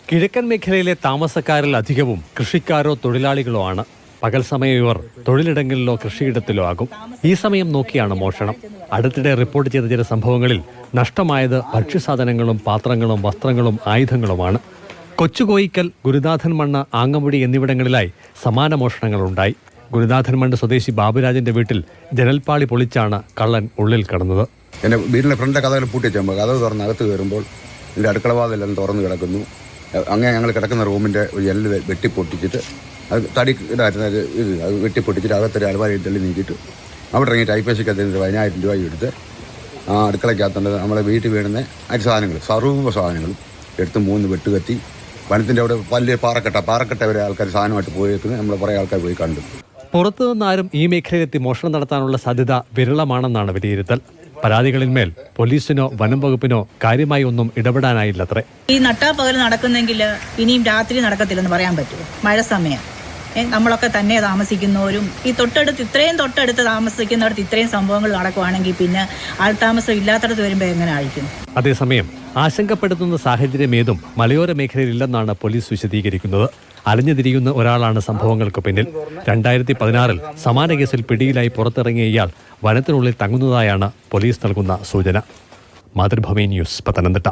കിഴക്കൻ മേഖലയിലെ താമസക്കാരിൽ അധികവും കൃഷിക്കാരോ തൊഴിലാളികളോ ആണ്. പകൽ സമയം ഇവർ തൊഴിലിടങ്ങളിലോ കൃഷിയിടത്തിലോ ആകും. ഈ സമയം നോക്കിയാണ് മോഷണം. അടുത്തിടെ റിപ്പോർട്ട് ചെയ്ത ചില സംഭവങ്ങളിൽ നഷ്ടമായത് ഭക്ഷ്യസാധനങ്ങളും പാത്രങ്ങളും വസ്ത്രങ്ങളും ആയുധങ്ങളുമാണ്. കൊച്ചുകോയിക്കൽ, ഗുരുനാഥൻ മണ്ണ്, ആങ്ങമുടി എന്നിവിടങ്ങളിലായി സമാന മോഷണങ്ങളുണ്ടായി. ഗുരുനാഥൻ മണ്ണ് സ്വദേശി ബാബുരാജിന്റെ വീട്ടിൽ ജനൽപ്പാളി പൊളിച്ചാണ് കള്ളൻ ഉള്ളിൽ കടന്നത്. എൻ്റെ വീടിൻ്റെ ഫ്രണ്ടിലെ കഥകൾ പൂട്ടിച്ചുമ്പോൾ കഥവ് തുറന്ന് അകത്ത് കയറുമ്പോൾ എൻ്റെ അടുക്കളവാതെല്ലാം തുറന്ന് കിടക്കുന്നു. അങ്ങനെ ഞങ്ങൾ കിടക്കുന്ന റൂമിൻ്റെ ഒരു എല്ല് വെട്ടിപ്പൊട്ടിച്ചിട്ട് അത് തടി ഇതായിരുന്നത് അത് വെട്ടിപ്പൊട്ടിച്ചിട്ട് അകത്തൊരു അലമാരി തള്ളി നീക്കിയിട്ട് അവിടെ ഇറങ്ങി ടൈപ്പേസിക്ക് അതിന് 10,000 രൂപ എടുത്ത് ആ അടുക്കളയ്ക്കകത്തുണ്ട് നമ്മളെ വീട്ടിൽ വീഴുന്ന അരി സാധനങ്ങൾ സർവ്വ സാധനങ്ങളും എടുത്ത് 3 വെട്ട് കത്തി വനത്തിൻ്റെ അവിടെ വലിയ പാറക്കെട്ട വരെ ആൾക്കാർ സാധനമായിട്ട് പോയേക്കുന്നത് നമ്മൾ കുറേ ആൾക്കാർ പോയി കണ്ടു. പുറത്തു നിന്നാരും ഈ മേഖലയിലെത്തി മോഷണം നടത്താനുള്ള സാധ്യത വിരളമാണെന്നാണ് വിലയിരുത്തൽ. പരാതികളിന്മേൽ പോലീസിനോ വനം വകുപ്പിനോ കാര്യമായി ഒന്നും ഇടപെടാനായില്ലത്രേ. ഈ നട്ടാപ്പകൽ നടക്കുന്നെങ്കിൽ ഇനിയും രാത്രി നടക്കത്തില്ലെന്ന് പറയാൻ പറ്റുമോ? മഴ സമയം നമ്മളൊക്കെ തന്നെ താമസിക്കുന്നവരും ഈ ഇത്രയും തൊട്ടടുത്ത് താമസിക്കുന്നിടത്ത് ഇത്രയും സംഭവങ്ങൾ നടക്കുവാണെങ്കിൽ പിന്നെ ആൾതാമസം ഇല്ലാത്തടത്ത് വരുമ്പോൾ എങ്ങനെ അഴിക്കും? അതേസമയം ആശങ്കപ്പെടുത്തുന്ന സാഹചര്യം ഏതും മലയോര മേഖലയിലില്ലെന്നാണ് പോലീസ് വിശദീകരിക്കുന്നത്. അലഞ്ഞുതിരിയുന്ന ഒരാളാണ് സംഭവങ്ങൾക്ക് പിന്നിൽ. 2016 സമാന കേസിൽ പിടിയിലായി പുറത്തിറങ്ങിയ ഇയാൾ വനത്തിനുള്ളിൽ തങ്ങുന്നതായാണ് പോലീസ് നൽകുന്ന സൂചന. മാതൃഭൂമി ന്യൂസ്, പത്തനംതിട്ട.